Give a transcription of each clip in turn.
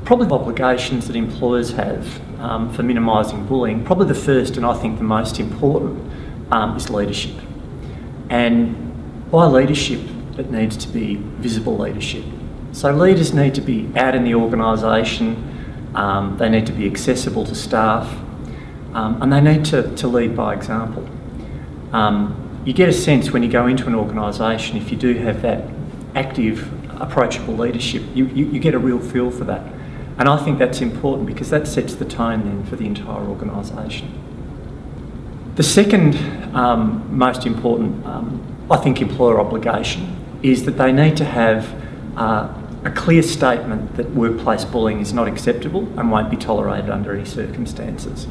Probably the obligations that employers have for minimising bullying, probably the first and I think the most important is leadership. And by leadership, it needs to be visible leadership. So leaders need to be out in the organisation, they need to be accessible to staff, and they need to lead by example. You get a sense when you go into an organisation, if you do have that active, approachable leadership, you get a real feel for that. And I think that's important because that sets the tone then for the entire organisation. The second most important, I think, employer obligation is that they need to have a clear statement that workplace bullying is not acceptable and won't be tolerated under any circumstances.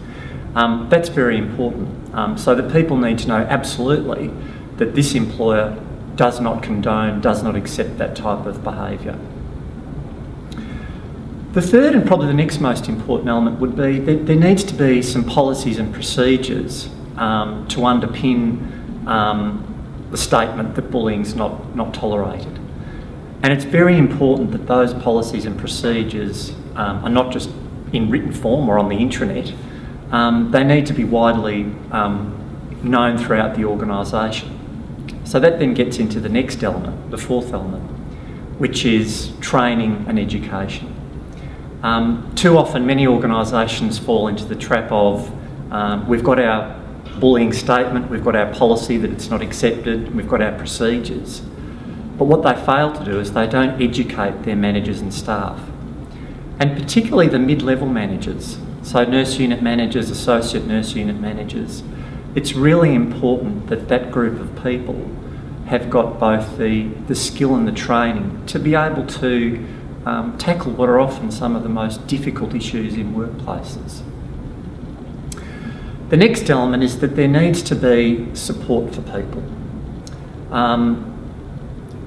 That's very important, so that people need to know absolutely that this employer does not condone, does not accept that type of behaviour. The third and probably the next most important element would be that there needs to be some policies and procedures to underpin the statement that bullying is not tolerated. And it's very important that those policies and procedures are not just in written form or on the intranet. They need to be widely known throughout the organisation. So that then gets into the next element, the fourth element, which is training and education. Too often many organisations fall into the trap of we've got our bullying statement, we've got our policy that it's not accepted, we've got our procedures. But what they fail to do is they don't educate their managers and staff, and particularly the mid-level managers, so nurse unit managers, associate nurse unit managers. It's really important that that group of people have got both the skill and the training to be able to tackle what are often some of the most difficult issues in workplaces. The next element is that there needs to be support for people.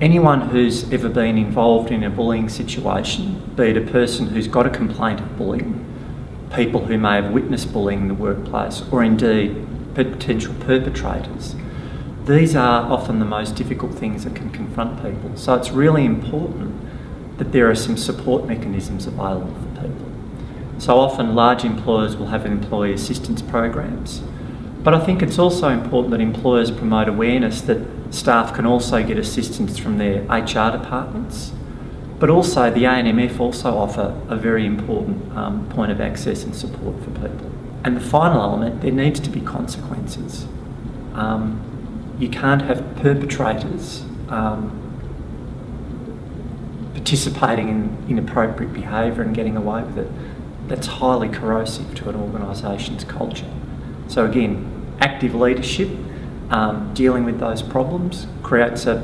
Anyone who's ever been involved in a bullying situation, be it a person who's got a complaint of bullying, people who may have witnessed bullying in the workplace, or indeed potential perpetrators, these are often the most difficult things that can confront people. So it's really important that there are some support mechanisms available for people. So often large employers will have employee assistance programs, but I think it's also important that employers promote awareness that staff can also get assistance from their HR departments, but also the ANMF also offer a very important point of access and support for people. And the final element, there needs to be consequences. You can't have perpetrators participating in inappropriate behaviour and getting away with it. That's highly corrosive to an organisation's culture. So again, active leadership, dealing with those problems creates a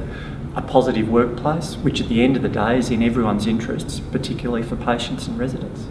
positive workplace, which at the end of the day is in everyone's interests, particularly for patients and residents.